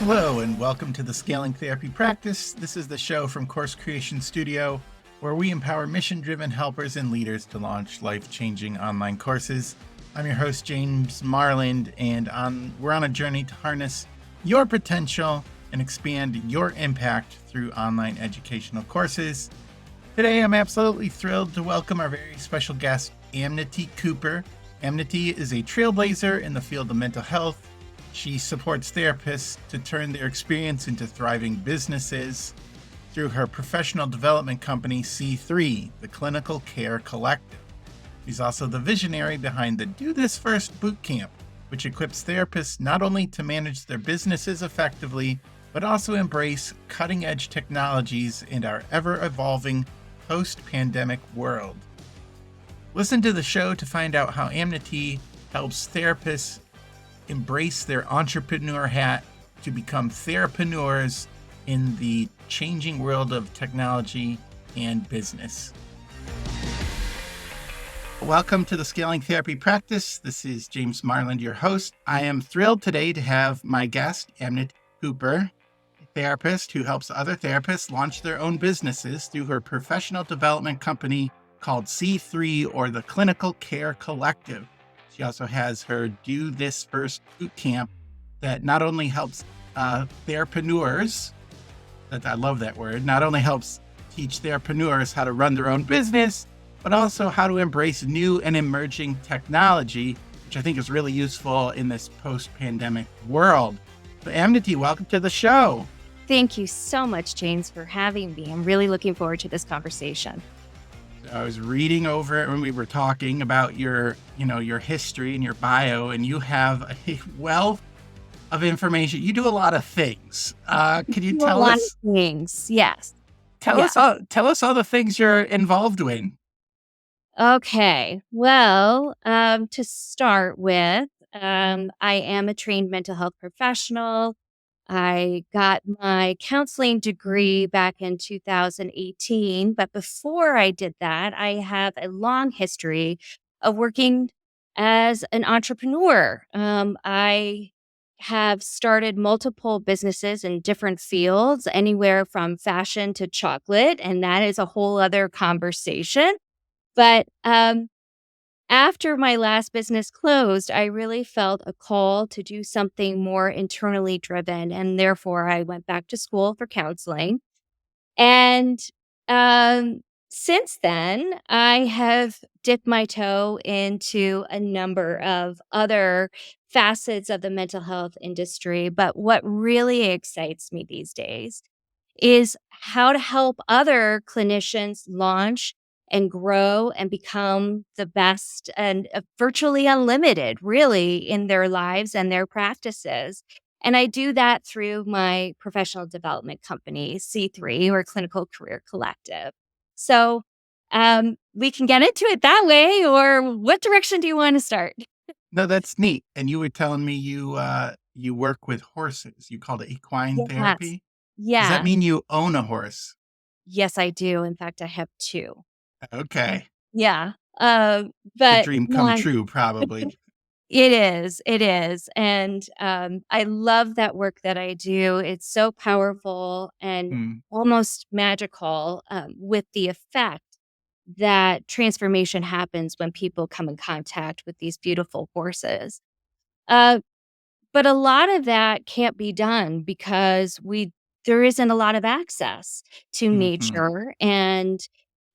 Hello, and welcome to the Scaling Therapy Practice. This is the show from Course Creation Studio, where we empower mission-driven helpers and leaders to launch life-changing online courses. I'm your host, James Marland, and we're on a journey to harness your potential and expand your impact through online educational courses. Today, I'm absolutely thrilled to welcome our very special guest, Amity Cooper. Amity is a trailblazer in the field of mental health. She supports therapists to turn their experience into thriving businesses through her professional development company, C3, the Clinical Care Collective. She's also the visionary behind the Do This First Bootcamp, which equips therapists not only to manage their businesses effectively, but also embrace cutting-edge technologies in our ever-evolving post-pandemic world. Listen to the show to find out how Amnity helps therapists embrace their entrepreneur hat to become therapreneurs in the changing world of technology and business. Welcome to the Scaling Therapy Practice. This is James Marland, your host. I am thrilled today to have my guest, Amity Cooper, a therapist who helps other therapists launch their own businesses through her professional development company called C3, or the Clinical Care Collective. She also has her Do This First Bootcamp that not only helps therapreneurs, I love that word, not only helps teach therapreneurs how to run their own business, but also how to embrace new and emerging technology, which I think is really useful in this post-pandemic world. So Amity, welcome to the show. Thank you so much, James, for having me. I'm really looking forward to this conversation. I was reading over it when we were talking about your history and your bio, and you have a wealth of information. You do a lot of things. Can you tell us? A lot of things, yes. Tell us all the things you're involved in. Okay. Well, to start with, I am a trained mental health professional. I got my counseling degree back in 2018, but before I did that, I have a long history of working as an entrepreneur. I have started multiple businesses in different fields, anywhere from fashion to chocolate, and that is a whole other conversation. But after my last business closed, I really felt a call to do something more internally driven. And therefore, I went back to school for counseling. And since then, I have dipped my toe into a number of other facets of the mental health industry. But what really excites me these days is how to help other clinicians launch and grow and become the best and virtually unlimited, really, in their lives and their practices. And I do that through my professional development company, C3, or Clinical Career Collective. So we can get into it that way, or what direction do you want to start? No, that's neat. And you were telling me you work with horses. You called it equine therapy. Yeah. Does that mean you own a horse? Yes, I do. In fact, I have two. Okay. Yeah. The But dream come true, probably. It is. And I love that work that I do. It's so powerful and almost magical with the effect that transformation happens when people come in contact with these beautiful horses. But a lot of that can't be done because there isn't a lot of access to nature, and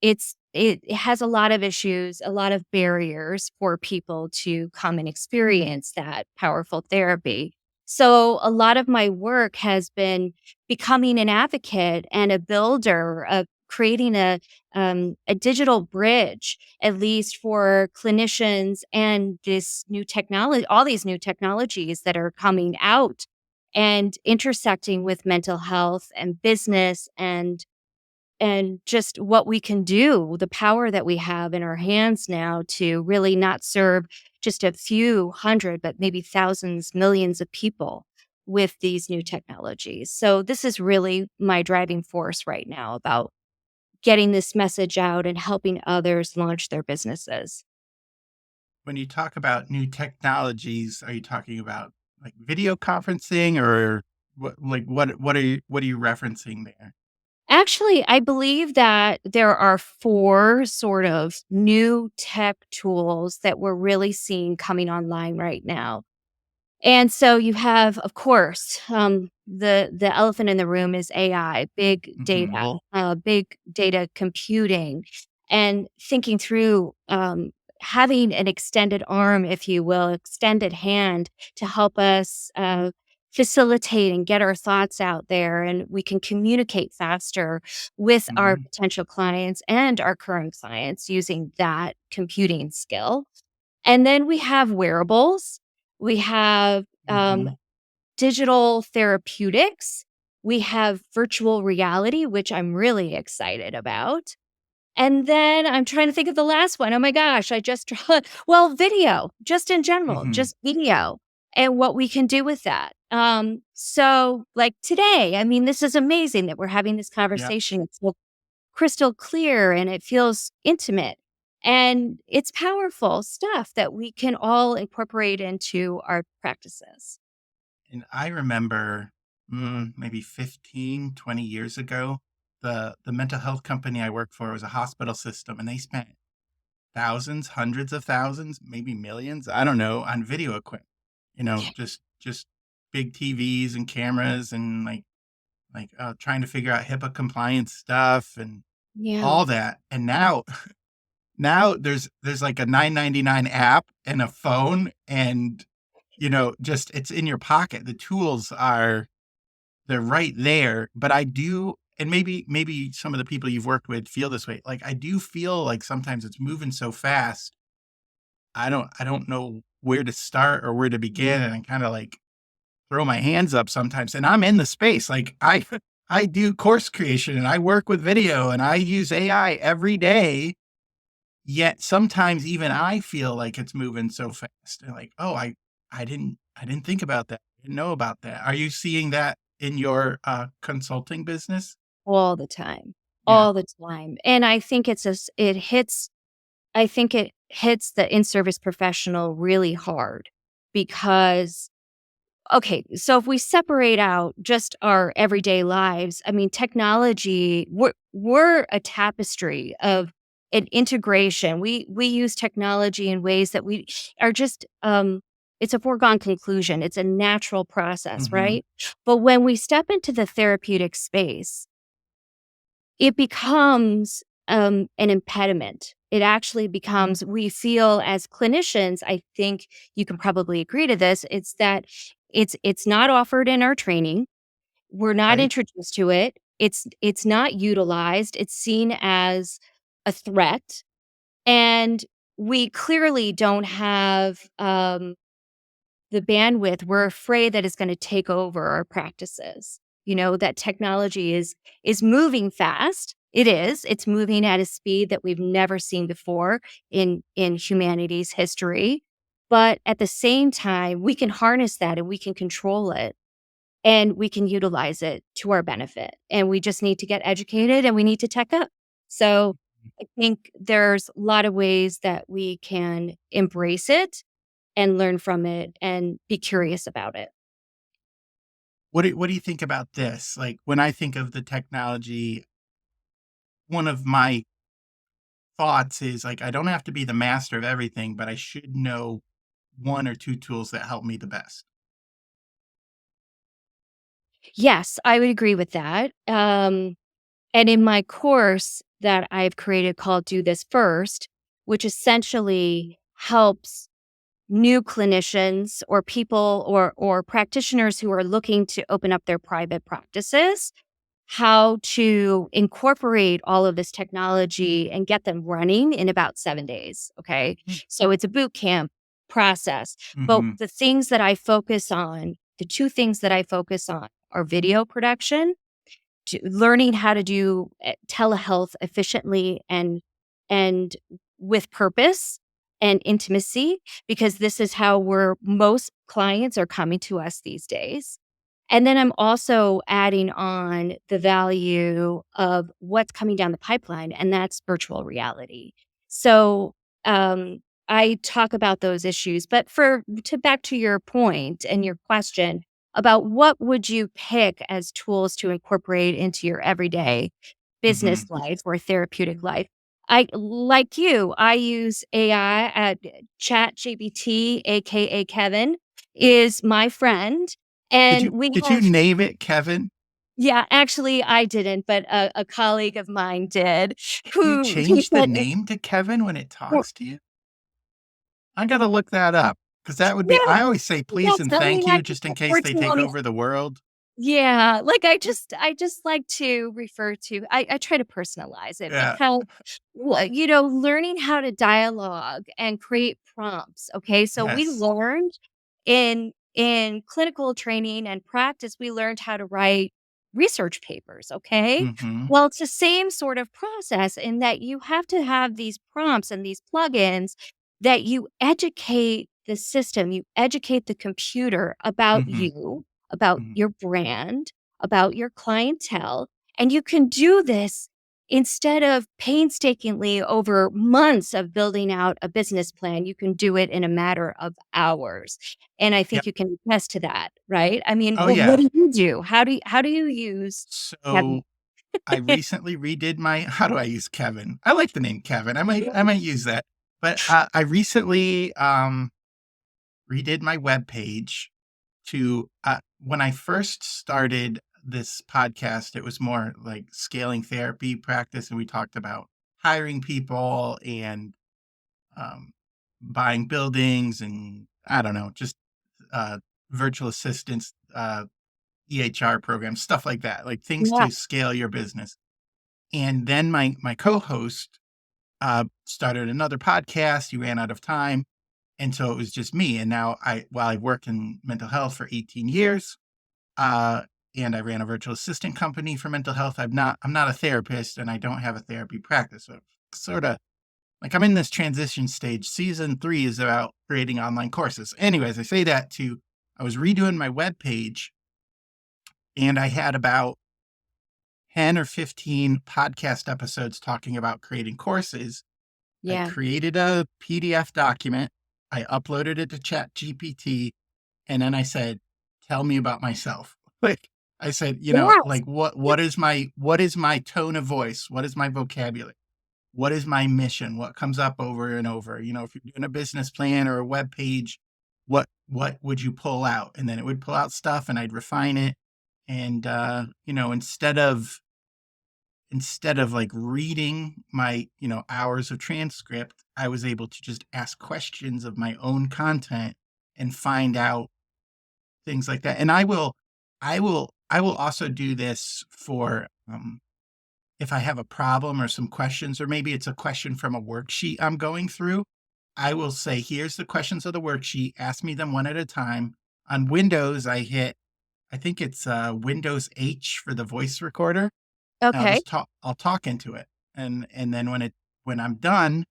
it has a lot of issues, a lot of barriers for people to come and experience that powerful therapy. So a lot of my work has been becoming an advocate and a builder of creating a digital bridge, at least for clinicians and this new technology, all these new technologies that are coming out and intersecting with mental health and business and just what we can do, the power that we have in our hands now to really not serve just a few hundred, but maybe thousands, millions of people with these new technologies. So this is really my driving force right now about getting this message out and helping others launch their businesses. When you talk about new technologies, are you talking about like video conferencing, or What are you referencing there? Actually, I believe that there are 4 sort of new tech tools that we're really seeing coming online right now. And so you have, of course, the elephant in the room is AI, Hmm. big data computing, and thinking through having an extended arm, if you will, extended hand to help us facilitate and get our thoughts out there, and we can communicate faster with our Hmm. potential clients and our current clients using that computing skill. And then we have wearables. We have Hmm. digital therapeutics. We have virtual reality, which I'm really excited about. And then I'm trying to think of the last one. Oh my gosh, I just well, video, just in general, Hmm. just video and what we can do with that. So like today, I mean, this is amazing that we're having this Yeah. conversation. It's so crystal clear and it feels intimate. And it's powerful stuff that we can all incorporate into our practices. And I remember maybe 15, 20 years ago, the mental health company I worked for was a hospital system, and they spent thousands, hundreds of thousands, maybe millions, I don't know, on video equipment. Just big TVs and cameras and trying to figure out HIPAA compliance stuff and Yeah. all that. And now there's like a 9.99 app and a phone, and just it's in your pocket. The tools they're right there. But I do, and maybe some of the people you've worked with feel this way. Like I do feel like sometimes it's moving so fast. I don't know where to start or where to begin, and I kind of like throw my hands up sometimes. And I'm in the space. Like I do course creation and I work with video and I use AI every day. Yet sometimes even I feel like it's moving so fast. And like, oh, I didn't think about that. I didn't know about that. Are you seeing that in your consulting business? All the time. Yeah. All the time. And I think it hits the in-service professional really hard because okay, so if we separate out just our everyday lives, I mean, technology, we're a tapestry of an integration. We use technology in ways that we are just it's a foregone conclusion. It's a natural process, Hmm. right? But when we step into the therapeutic space, it becomes an impediment. It actually becomes, we feel as clinicians, I think you can probably agree to this, it's that it's not offered in our training. We're not Right. introduced to it. It's not utilized. It's seen as a threat. And we clearly don't have the bandwidth. We're afraid that it's gonna take over our practices. You know, that technology is moving fast. It is. It's moving at a speed that we've never seen before in humanity's history. But at the same time, we can harness that and we can control it and we can utilize it to our benefit. And we just need to get educated and we need to tech up. So I think there's a lot of ways that we can embrace it and learn from it and be curious about it. What do you think about this? Like when I think of the technology, one of my thoughts is like I don't have to be the master of everything, but I should know one or two tools that help me the best. Yes, I would agree with that. And in my course that I've created called Do This First, which essentially helps new clinicians or people or practitioners who are looking to open up their private practices, how to incorporate all of this technology and get them running in about 7 days, okay? So it's a boot camp process, but Mm-hmm. the 2 things that I focus on are video production, learning how to do telehealth efficiently and with purpose and intimacy, because this is how most clients are coming to us these days. And then I'm also adding on the value of what's coming down the pipeline, and that's virtual reality. So I talk about those issues, but for to back to your point and your question, about what would you pick as tools to incorporate into your everyday Hmm. business life or therapeutic life. I like you, I use AI at ChatGPT, aka Kevin, is my friend. Did And you we did you have, name it Kevin? yeah, actually I didn't, but a colleague of mine did, You who he change the said, name to Kevin when it well, talks to you? I gotta look that up because that would be. yeah, I always say please yes, and I thank mean, I you just just in case they take unfortunately, over the world. yeah, like, I just like to refer to, I try to personalize it Yeah. because, learning how to dialogue and create prompts, okay? So we Yes. learned in clinical training and practice, we learned how to write research papers, okay? Hmm. Well, it's the same sort of process in that you have to have these prompts and these plugins that you educate the system, you educate the computer about Hmm. you, about Hmm. your brand, about your clientele. And you can do this instead of painstakingly over months of building out a business plan. You can do it in a matter of hours. And I Yep. think you can attest to that, right? I mean, Oh well, what yeah. do you do? How do you use Kevin? So I recently redid my. How do I use Kevin? I like the name Kevin. I might use that. But I recently redid my web page to when I first started this podcast, it was more like scaling therapy practice, and we talked about hiring people and um, buying buildings, and I don't know, just uh, virtual assistants, EHR programs, stuff like that, like things Yeah. to scale your business. And then my co-host started another podcast. He ran out of time, and so it was just me. And now while I've worked in mental health for 18 years, uh, and I ran a virtual assistant company for mental health. I'm not a therapist, and I don't have a therapy practice. So sort of like I'm in this transition stage. Season 3 is about creating online courses. Anyways, I say that to I was redoing my web page, and I had about 10 or 15 podcast episodes talking about creating courses. I Yeah. created a PDF document. I uploaded it to ChatGPT, and then I said, "Tell me about myself." Like I said, Yes. like what is my tone of voice? What is my vocabulary? What is my mission? What comes up over and over? If you're doing a business plan or a web page, what would you pull out? And then it would pull out stuff, and I'd refine it. And instead of like reading my hours of transcript, I was able to just ask questions of my own content and find out things like that. And I will also do this for if I have a problem or some questions, or maybe it's a question from a worksheet I'm going through. I will say, here's the questions of the worksheet, ask me them one at a time. On Windows, I think it's Windows H for the voice recorder. Okay. I'll talk into it. And then when I'm done,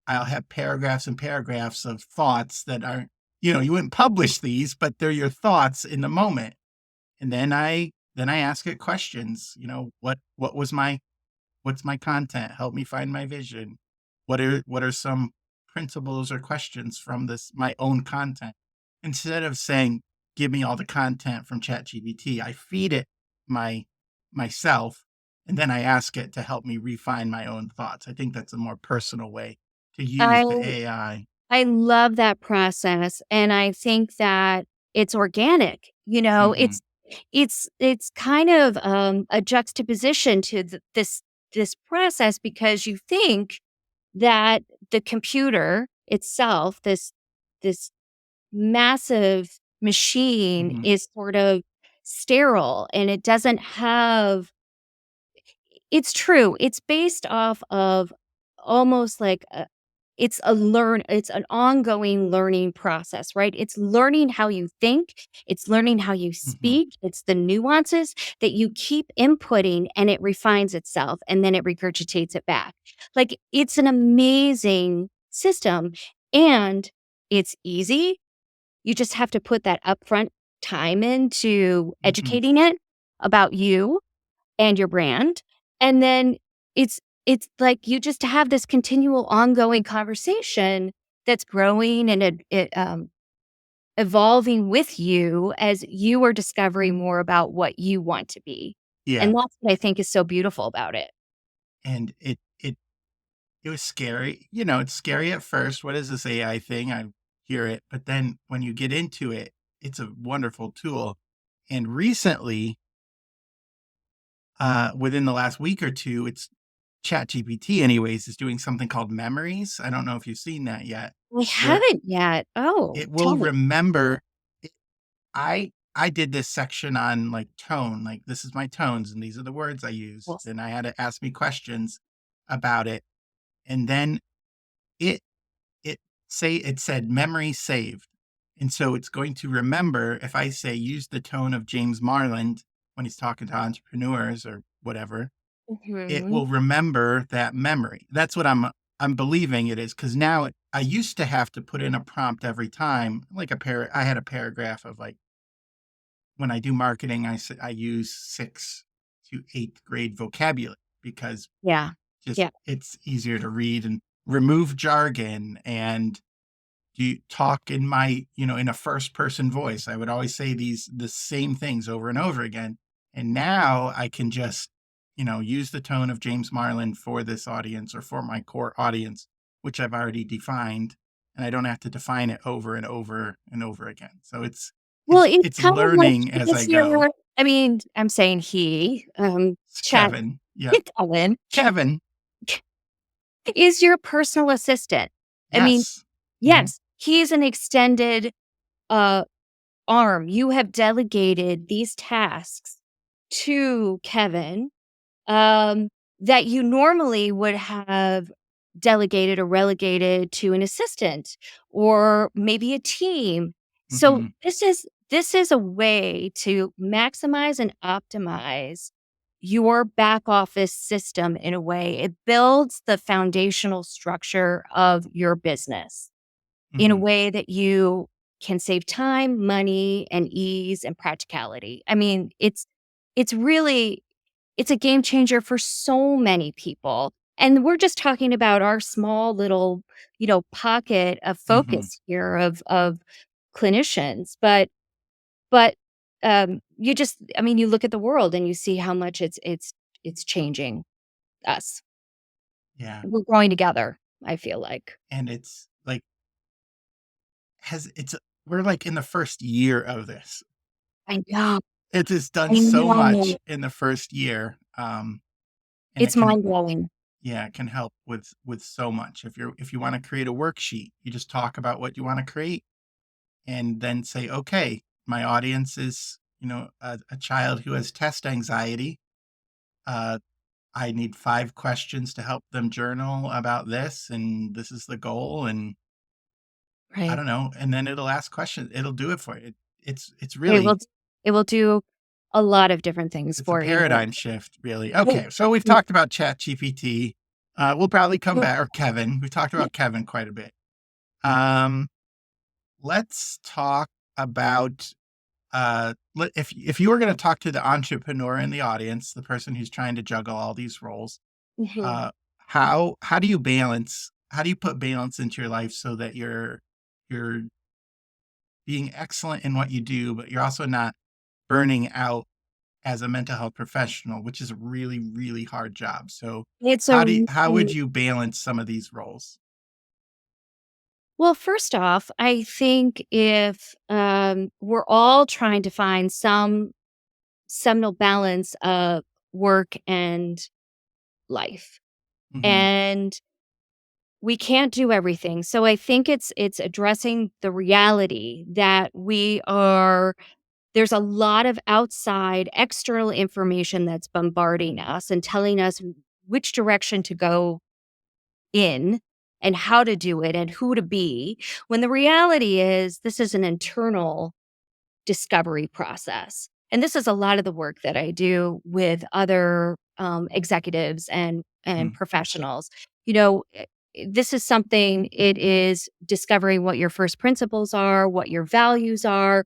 I'll have paragraphs and paragraphs of thoughts that aren't, you wouldn't publish these, but they're your thoughts in the moment. And then I ask it questions. What's my content? Help me find my vision. What are some principles or questions from this my own content? Instead of saying, give me all the content from ChatGPT, I feed it my myself, and then I ask it to help me refine my own thoughts. I think that's a more personal way to use I the AI. I love that process, and I think that it's organic. Hmm. It's kind of a juxtaposition to this process, because you think that the computer itself, this massive machine, Hmm. is sort of sterile and it doesn't have, it's true. It's based off of almost like it's an ongoing learning process, right? It's learning how you think, it's learning how you Hmm. speak, it's the nuances that you keep inputting, and it refines itself and then it regurgitates it back. Like, it's an amazing system, and it's easy. You just have to put that upfront time into Hmm. educating it about you and your brand. And then it's like you just have this continual ongoing conversation that's growing, and evolving with you as you are discovering more about what you want to be. Yeah. And that's what I think is so beautiful about it. And it was scary. You know, it's scary at first. What is this AI thing? I hear it. But then when you get into it, it's a wonderful tool. And recently, within the last week or two, it's ChatGPT anyways is doing something called memories. I don't know if you've seen that yet, I where haven't yet. Oh, it tell will me. remember. I did this section on like tone, like this is my tones and these are the words I used, Yes. and I had to ask me questions about it, and then it it said memory saved, and so it's going to remember if I say use the tone of James Marland when he's talking to entrepreneurs or whatever, it Mhm. will remember that memory. That's what I'm believing it is, because now I used to have to put in a prompt every time, like I had a paragraph of like when I do marketing, I use 6th to 8th grade vocabulary because Yeah. just Yeah. it's easier to read and remove jargon and you talk in my, in a first person voice. I would always say the same things over and over again. And now I can just, use the tone of James Marland for this audience or for my core audience, which I've already defined. And I don't have to define it over and over and over again. So it's Well, it's it's it's kind of like learning as I it's go. your I mean, I'm saying he, It's chat Kevin. Yep. Colin Kevin. is your personal assistant. I mean, Yes. Mhm. yes, he's an extended, uh, arm. You have delegated these tasks to Kevin, um, that you normally would have delegated or relegated to an assistant or maybe a team. So Mhm. this is a way to maximize and optimize your back office system in a way. It builds the foundational structure of your business in a Mhm. way that you can save time, money, and ease and practicality. I mean, it's really it's a game changer for so many people. And we're just talking about our small little, pocket of Mhm. focus here of clinicians. But you just I mean, you look at the world and you see how much it's changing us. Yeah. We're growing together, I feel like. And it's like has it's we're like in the first year of this. I know. It has done I so know. much in the first year. And it It's can mind blowing. yeah, it can help with so much. If you want to create a worksheet, you just talk about what you want to create and then say, okay, my audience is, a child who has test anxiety. Uh, I need 5 questions to help them journal about this, and this is the goal, and I Right. don't know, and then it'll ask questions. It'll do it for you. It's It will really it will do a lot of different things it's a for you. paradigm shift, really. Okay, so we've talked about ChatGPT. We'll probably come back, or Kevin. We talked about Kevin quite a bit. Um, let's talk about if you were going to talk to the entrepreneur in the audience, the person who's trying to juggle all these roles, Mhm. uh, how do you balance? How do you put balance into your life so that you're being excellent in what you do, but you're also not burning out as a mental health professional, which is a really, really hard job. So It's a how would really you balance some of these roles? well, first off, I think if, we're all trying to find some seminal balance of work and life, Mhm. and we can't do everything. So I think it's addressing the reality that there's a lot of outside external information that's bombarding us and telling us which direction to go in and how to do it and who to be, when the reality is this is an internal discovery process. And this is a lot of the work that I do with other executives and Mm. professionals. This is something, it is discovering what your first principles are, what your values are,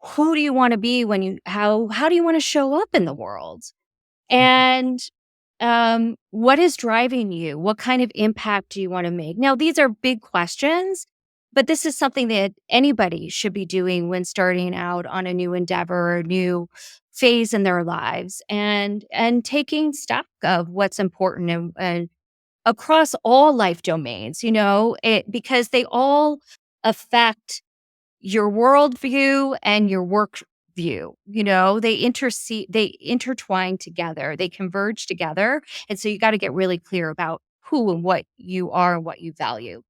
who do you want to be how do you want to show up in the world? Mhm. And what is driving you? What kind of impact do you want to make? Now, these are big questions, but this is something that anybody should be doing when starting out on a new endeavor or a new phase in their lives, and taking stock of what's important, and across all life domains, because they all affect your worldview and your work view. They intertwine together, they converge together. And so you got to get really clear about who and what you are and what you value.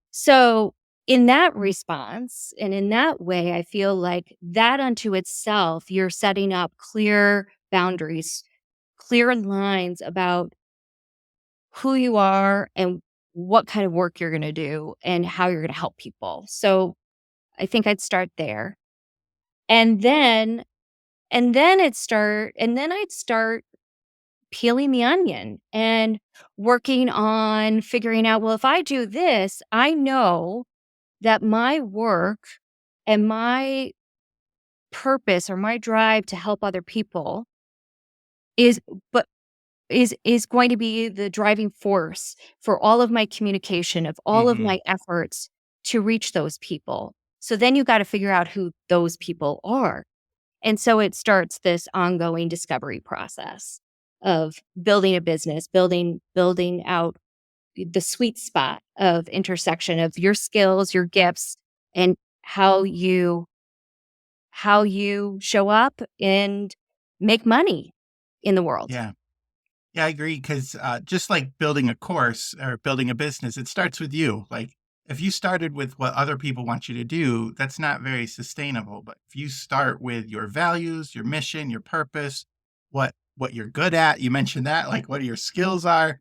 So, in that response and in that way, I feel like that unto itself, you're setting up clear boundaries, clear lines about who you are and what kind of work you're going to do and how you're going to help people. So, I think I'd start there. And then I'd start peeling the onion and working on figuring out, well, if I do this, I know that my work and my purpose or my drive to help other people is but is going to be the driving force for all of my communication, of all of Mm-hmm. my efforts to reach those people. So then you got to figure out who those people are. And so it starts this ongoing discovery process of building a business, building out the sweet spot of intersection of your skills, your gifts, and how you show up and make money in the world. Yeah. Yeah, I agree. Because just like building a course or building a business, it starts with you. Like, if you started with what other people want you to do, that's not very sustainable. But if you start with your values, your mission, your purpose, what you're good at, you mentioned that, like what your skills are,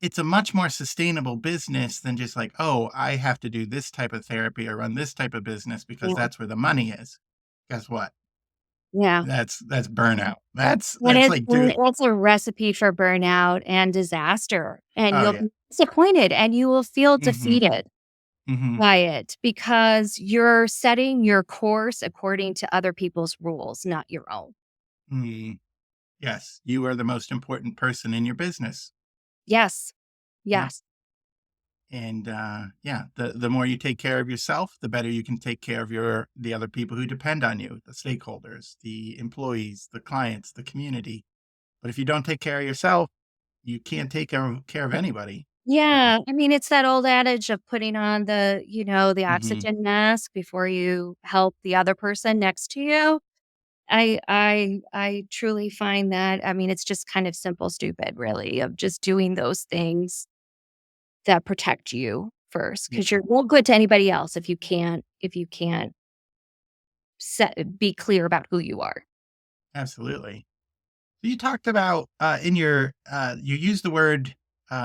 it's a much more sustainable business than just like, oh, I have to do this type of therapy or run this type of business because Yeah. that's where the money is. Guess what? Yeah. That's burnout. That's And that's like, dude. it's a recipe for burnout and disaster. And Oh you'll yeah. be disappointed and you will feel Mm-hmm. defeated Mm-hmm. by it because you're setting your course according to other people's rules, not your own. Mm. Yes, you are the most important person in your business. Yes. Yeah. Yes. And yeah, the more you take care of yourself, the better you can take care of the other people who depend on you, the stakeholders, the employees, the clients, the community. But if you don't take care of yourself, you can't take care of anybody. So, Yeah. I mean, it's that old adage of putting on the mhm. oxygen mask before you help the other person next to you. I truly find that, I mean, it's just kind of simple, stupid, really, of just doing those things that protect you first, Yeah, because you're no good to anybody else if you can't be clear about who you are. absolutely. You talked about in your you used the word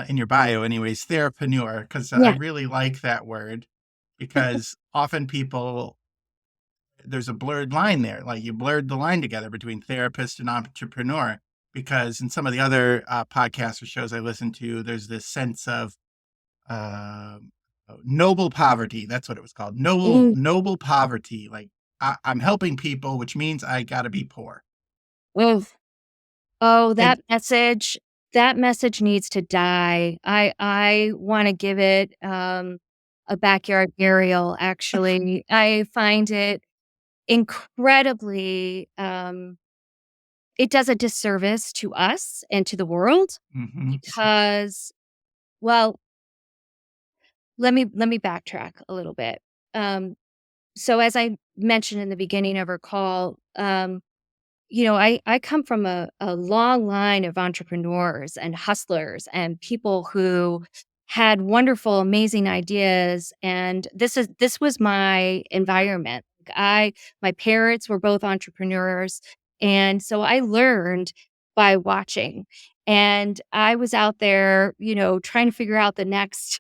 in your bio, anyways, therapreneur, because I Yeah. really like that word because often people there's a blurred line there. Like, you blurred the line together between therapist and entrepreneur, because in some of the other podcasts or shows I listen to, there's this sense of uh, noble poverty. That's what it was called. Mm. Noble poverty. Like, I'm helping people, which means I got to be poor. Oof. Oh, And that message needs to die. I wanna give it, a backyard burial, actually. I find it incredibly, it does a disservice to us and to the world mhm, because, well, let me backtrack a little bit. Um, so as I mentioned in the beginning of our call, I come from a long line of entrepreneurs and hustlers and people who had wonderful, amazing ideas. And this was my environment. My parents were both entrepreneurs. And so I learned by watching. And I was out there, trying to figure out the next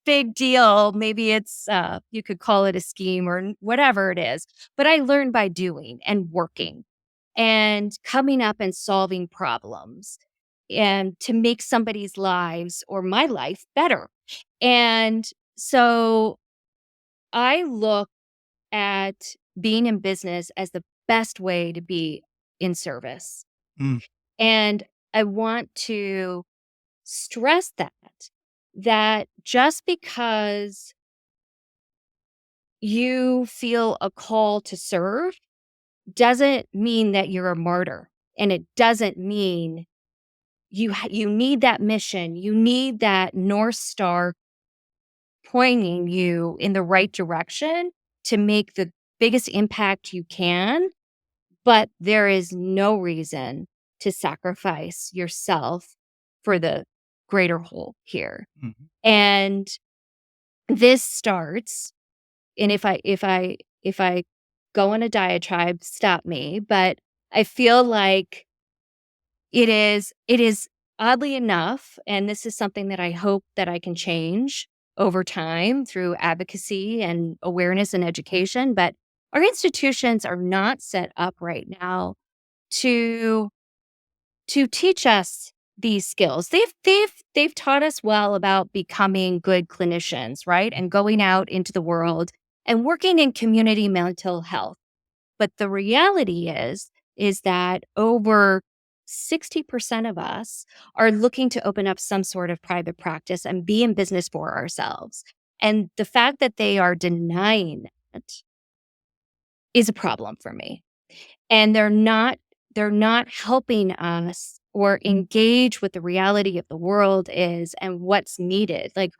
big deal. Maybe it's, you could call it a scheme or whatever it is, but I learned by doing and working and coming up and solving problems and to make somebody's lives or my life better. And so I look at being in business as the best way to be in service. mm, And I want to stress that just because you feel a call to serve doesn't mean that you're a martyr. And it doesn't mean you need that mission. You need that North Star pointing you in the right direction to make the biggest impact you can. But there is no reason to sacrifice yourself for the greater whole here. Mm-hmm. And this starts, and if I go on a diatribe, stop me, but I feel like it is oddly enough, and this is something that I hope that I can change over time through advocacy and awareness and education, but our institutions are not set up right now to teach us these skills. They've taught us well about becoming good clinicians, right? And going out into the world and working in community mental health. But the reality is that over 60% of us are looking to open up some sort of private practice and be in business for ourselves. And the fact that they are denying it is a problem for me. And they're not helping us or engage with the reality of the world is and what's needed. Like,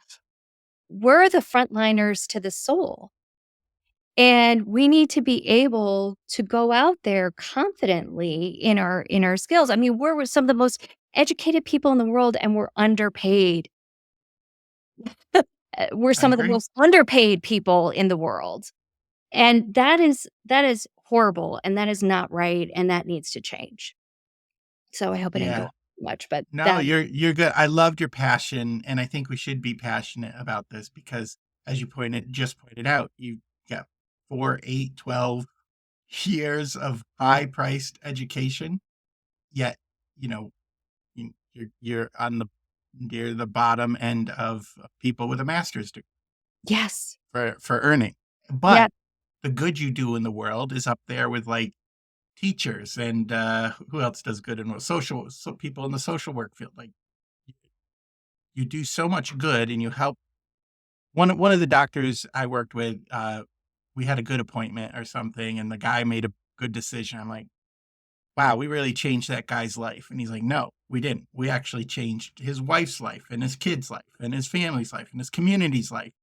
we're the frontliners to the soul. And we need to be able to go out there confidently in our skills. I mean, we're some of the most educated people in the world and we're underpaid. We're I some of the agree. most underpaid people in the world. And that is horrible and that is not right and that needs to change. So I hope I didn't go Yeah. on too much, but No, that you're good. I loved your passion, and I think we should be passionate about this because, as you pointed out, you got 4, 8, 12 years of high-priced education, yet, you know, you're on near the bottom end of people with a master's degree yes. for earning. Yeah. But the good you do in the world is up there with like teachers and who else does good in people in the social work field. Like you do so much good and you help. One of the doctors I worked with, we had a good appointment or something, and the guy made a good decision. I'm like, wow, we really changed that guy's life. And he's like, no, we didn't. We actually changed his wife's life and his kid's life and his family's life and his community's life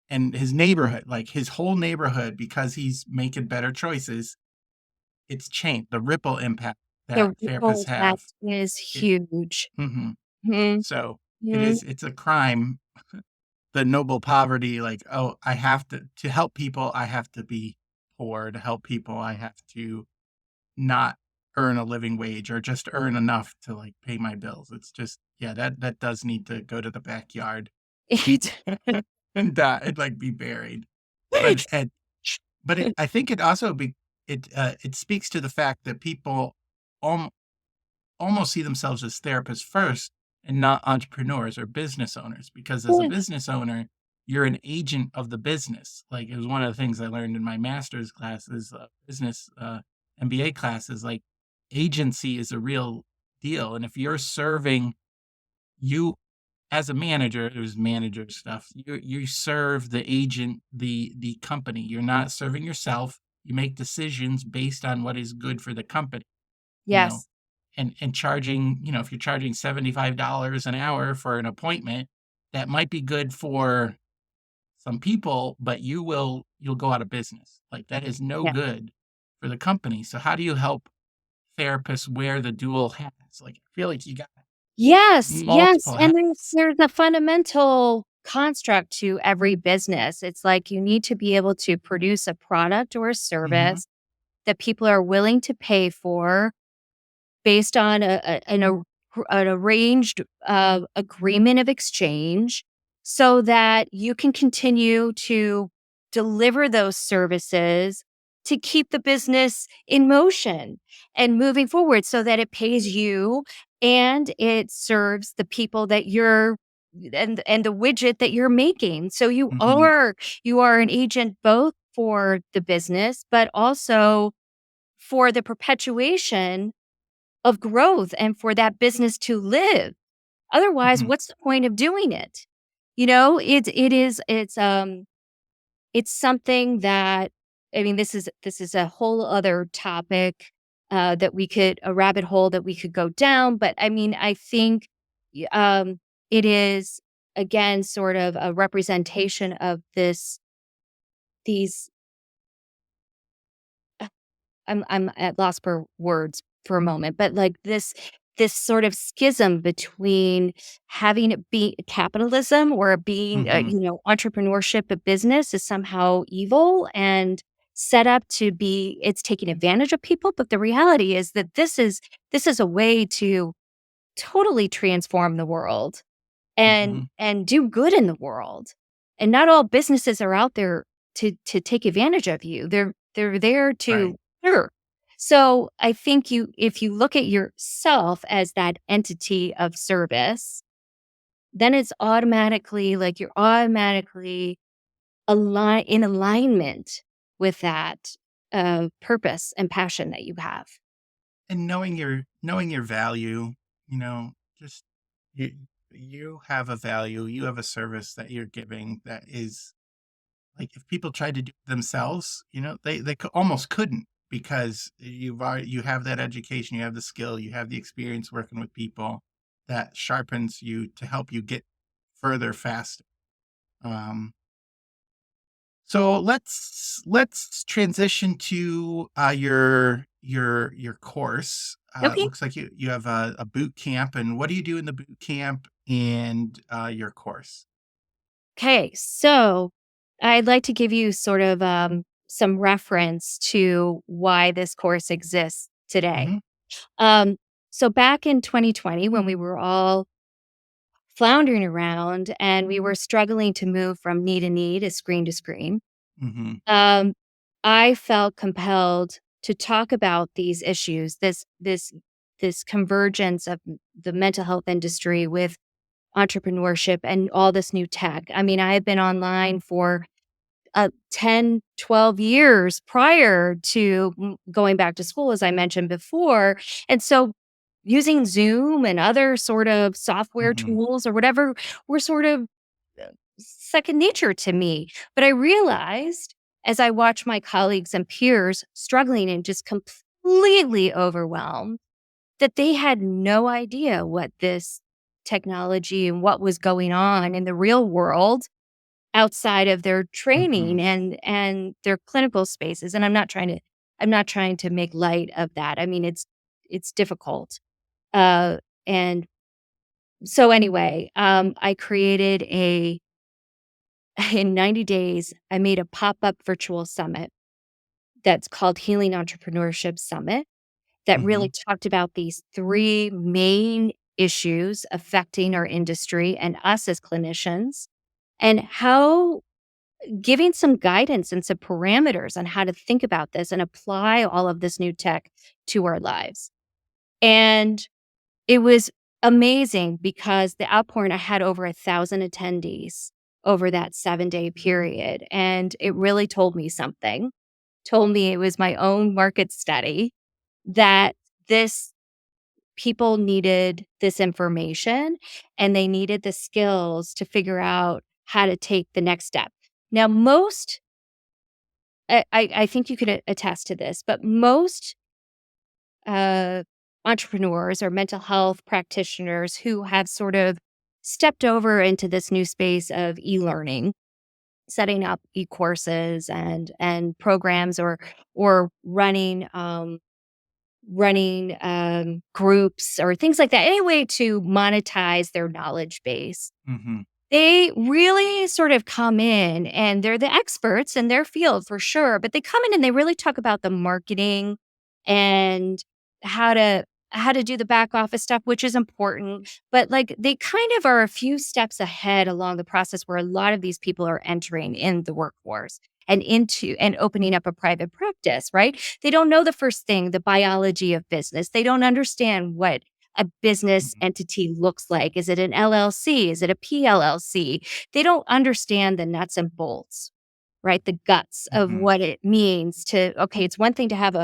and his neighborhood, like his whole neighborhood, because he's making better choices. It's changed the ripple impact that The therapists ripple have. effect is It, huge. mhm. Mhm. So Mhm. it's a crime, the noble poverty, like, oh, I have to help people, I have to be poor. To help people, I have to not earn a living wage or just earn enough to like pay my bills. It's just, yeah, that does need to go to the backyard It and die and like be buried. But and I think it also it speaks to the fact that people al- almost see themselves as therapists first and not entrepreneurs or business owners, because as a business owner, you're an agent of the business. Like, it was one of the things I learned in my master's classes, business MBA classes. Like, agency is a real deal, and if you're serving you as a manager, there's manager stuff. You serve the agent, the company. You're not serving yourself. You make decisions based on what is good for the company. You know, Yes. and charging, if you're charging $75 an hour for an appointment, that might be good for some people, but you'll go out of business. Like, that is no Yeah. good for the company. So how do you help therapists wear the dual hats? Like, I feel like you got Yes, yes, multiple and there's hats. there's a fundamental construct to every business. It's like you need to be able to produce a product or a Hmm. service that people are willing to pay for based on an arranged agreement of exchange so that you can continue to deliver those services to keep the business in motion and moving forward so that it pays you and it serves the people that you're and the widget that you're making. So Hmm. you are an agent both for the business but also for the perpetuation of growth and for that business to live. Otherwise, Hmm. what's the point of doing it? You know, it's it's something that, I mean, this is a whole other topic that we could, a rabbit hole that we could go down. But I mean, I think it is again sort of a representation of these. I'm at loss for words for a moment, but like this sort of schism between having it be capitalism or being, Hmm. entrepreneurship, a business is somehow evil and set up to be, it's taking advantage of people. But the reality is that this is a way to totally transform the world Hmm. and do good in the world. And not all businesses are out there to take advantage of you. They're there to Right. serve. So I think if you look at yourself as that entity of service, then it's automatically like you're automatically in alignment with that purpose and passion that you have. And knowing your value, just you you have a value, you have a service that you're giving that is like if people tried to do it themselves, almost couldn't because you have that education, you have the skill, you have the experience working with people that sharpens you to help you get further faster. Um, so let's transition to your course. Okay. Looks like you have a boot camp, and what do you do in the boot camp and your course? Okay, so I'd like to give you sort of some reference to why this course exists today. Hmm. Um, so back in 2020, when we were all floundering around and we were struggling to move from knee to screen to screen, Hmm. um, I felt compelled to talk about these issues, this convergence of the mental health industry with entrepreneurship and all this new tech. I mean, I had been online for 10, 12 years prior to going back to school, as I mentioned before. And so using Zoom and other sort of software Hmm. tools or whatever were sort of second nature to me. But I realized as I watched my colleagues and peers struggling and just completely overwhelmed that they had no idea what this technology and what was going on in the real world outside of their Hmm. training and their clinical spaces. And I'm not trying to make light of that. I mean, it's difficult. And so anyway, I created in 90 days, I made a pop-up virtual summit that's called Healing Entrepreneurship Summit that Hmm. really talked about these three main issues affecting our industry and us as clinicians, and how giving some guidance and some parameters on how to think about this and apply all of this new tech to our lives. And it was amazing because the outpouring, I had over 1,000 attendees over that 7-day period. And it really told me something, told me it was my own market study that this people needed this information and they needed the skills to figure out how to take the next step. Now, I think you could attest to this, but most uh, entrepreneurs or mental health practitioners who have sort of stepped over into this new space of e-learning, setting up e-courses and programs or running groups or things like that, any way to monetize their knowledge base. Hmm. They really sort of come in and they're the experts in their field for sure, but they come in and they really talk about the marketing and how to how to do the back office stuff, which is important, but like they kind of are a few steps ahead along the process where a lot of these people are entering in the workforce and opening up a private practice, right? They don't know the first thing, the biology of business. They don't understand what a business entity looks like. Is it an LLC? Is it a PLLC? They don't understand the nuts and bolts, right? The guts of Hmm. what it means to, okay, it's one thing to have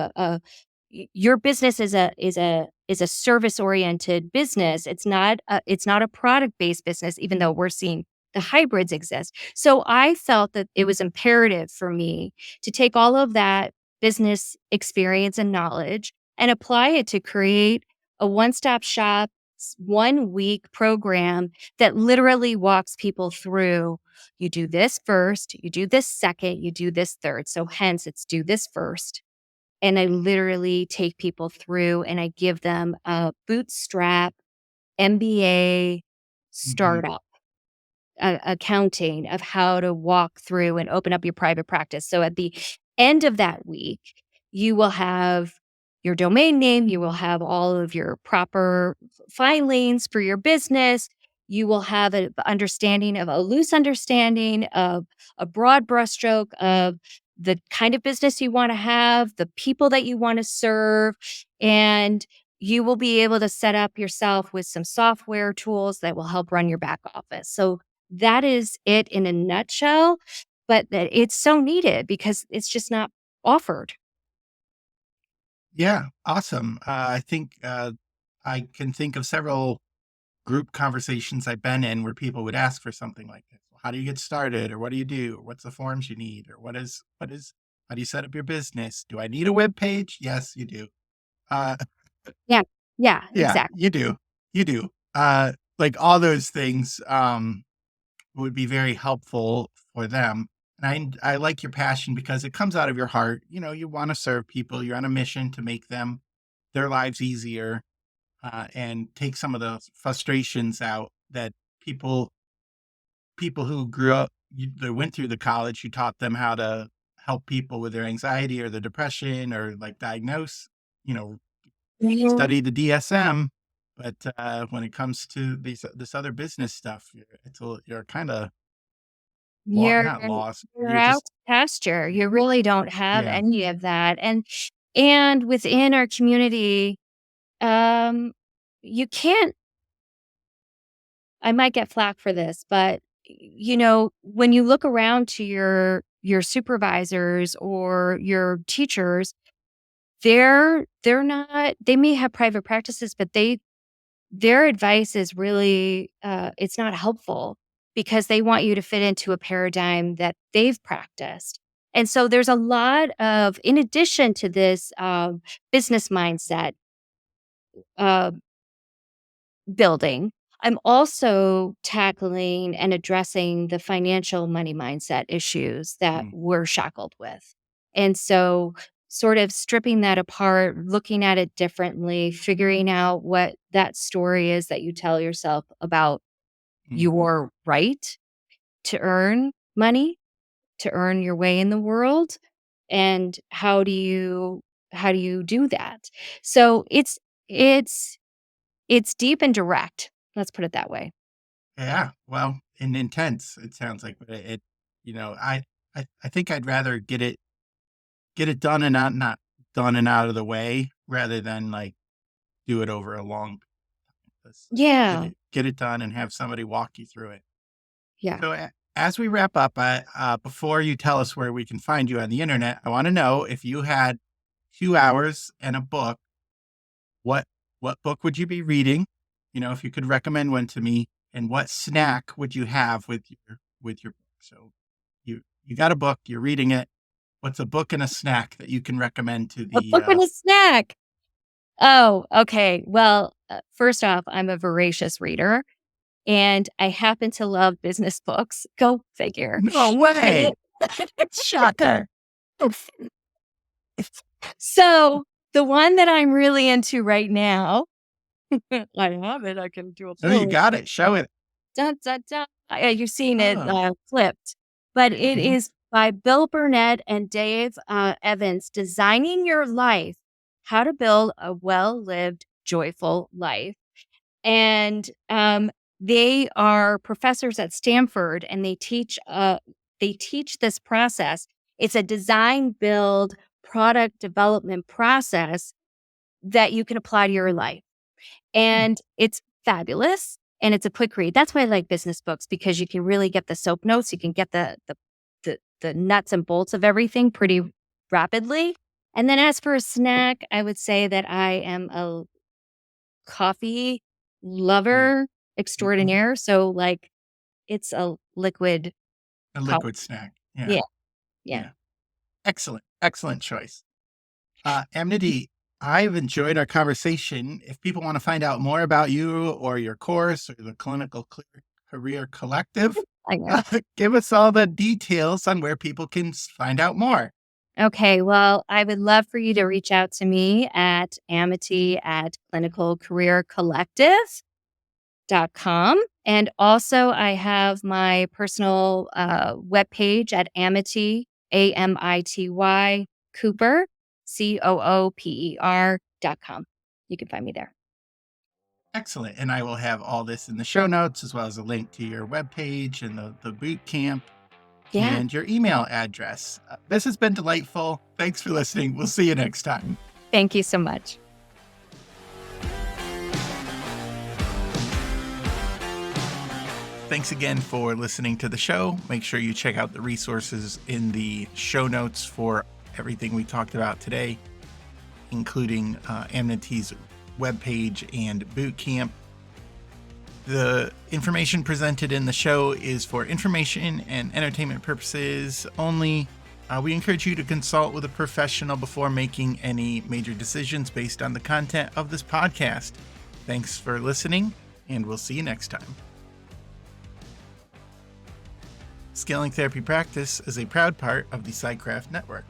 your business is a service oriented business. It's not a product based business, even though we're seeing the hybrids exist. So I felt that it was imperative for me to take all of that business experience and knowledge and apply it to create a one-stop shop, 1 week program that literally walks people through. You do this first, you do this second, you do this third. So hence it's do this first. And I literally take people through and I give them a bootstrap MBA Hmm. startup accounting of how to walk through and open up your private practice. So at the end of that week, you will have your domain name, you will have all of your proper filings for your business. You will have an understanding of a loose understanding of a broad brushstroke of the kind of business you want to have, the people that you want to serve, and you will be able to set up yourself with some software tools that will help run your back office. So that is it in a nutshell, but that it's so needed because it's just not offered. Yeah, awesome. I think I can think of several group conversations I've been in where people would ask for something like this. Well, how do you get started? Or what do you do? Or what's the forms you need? Or how do you set up your business? Do I need a web page? Yes, you do. Uh, Yeah. Yeah, yeah, exactly. you do. You do. Like all those things would be very helpful for them. And I like your passion because it comes out of your heart. You know, you want to serve people. You're on a mission to make their lives easier and take some of the frustrations out that people people who grew up they went through the college, you taught them how to help people with their anxiety or their depression or like diagnose, you know, Mhm. study the DSM. But when it comes to this other business stuff, you're kind of You're not lost. you're You're out just to pasture. You really don't have yeah. any of that. And within our community, um, you can't I might get flack for this, but when you look around to your supervisors or your teachers, they're not they may have private practices, but their advice is really it's not helpful because they want you to fit into a paradigm that they've practiced. And so there's a lot of in addition to this business mindset uh, building, I'm also tackling and addressing the financial money mindset issues that Mm, we're shackled with. And so, sort of stripping that apart, looking at it differently, figuring out what that story is that you tell yourself about mm. your right to earn money, to earn your way in the world, and how do you do that? So it's deep and direct. Let's put it that way. Yeah, well, and intense. It sounds like, but you know, I think I'd rather get it done and not done and out of the way rather than like do it over a long. Let's Yeah. get it done and have somebody walk you through it. Yeah. So as we wrap up, before you tell us where we can find you on the internet, I want to know if you had 2 hours and a book, what what book would you be reading? You know, if you could recommend one to me, and what snack would you have with your book? So you got a book, you're reading it. What's a book and a snack that you can recommend to A the book and a snack. Oh, okay. Well, first off, I'm a voracious reader and I happen to love business books. Go figure. No way. And Shocker. so the one that I'm really into right now, I have it. I can do a Oh, you pull. got it. Show it. Dun, dun, dun. You've seen it Oh. flipped, but it Mhm. is by Bill Burnett and Dave Evans, Designing Your Life, How to Build a Well-Lived, Joyful Life. And they are professors at Stanford, and they teach this process. It's a design, build, product development process that you can apply to your life. Hmm. And it's fabulous, and it's a quick read. That's why I like business books because you can really get the soap notes, you can get the nuts and bolts of everything pretty rapidly. And then as for a snack, I would say that I am a coffee Mm, lover mhm. extraordinaire. So, like, it's a liquid A powder. liquid snack. Yeah. Yeah. Yeah. Yeah. Excellent. Excellent choice. Amity, I've enjoyed our conversation. If people want to find out more about you or your course or the Clinical Career Collective, I know. give us all the details on where people can find out more. Okay. Well, I would love for you to reach out to me at amity@clinicalcareercollective.com. And also I have my personal webpage at Amity, Amity Cooper, COOPER.com. You can find me there. Excellent. And I will have all this in the show notes, as well as a link to your webpage and the boot camp Yeah. and your email address. This has been delightful. Thanks for listening. We'll see you next time. Thank you so much. Thanks again for listening to the show. Make sure you check out the resources in the show notes for everything we talked about today, including Amnity's webpage and bootcamp. The information presented in the show is for information and entertainment purposes only. We encourage you to consult with a professional before making any major decisions based on the content of this podcast. Thanks for listening, and we'll see you next time. Scaling Therapy Practice is a proud part of the SciCraft Network.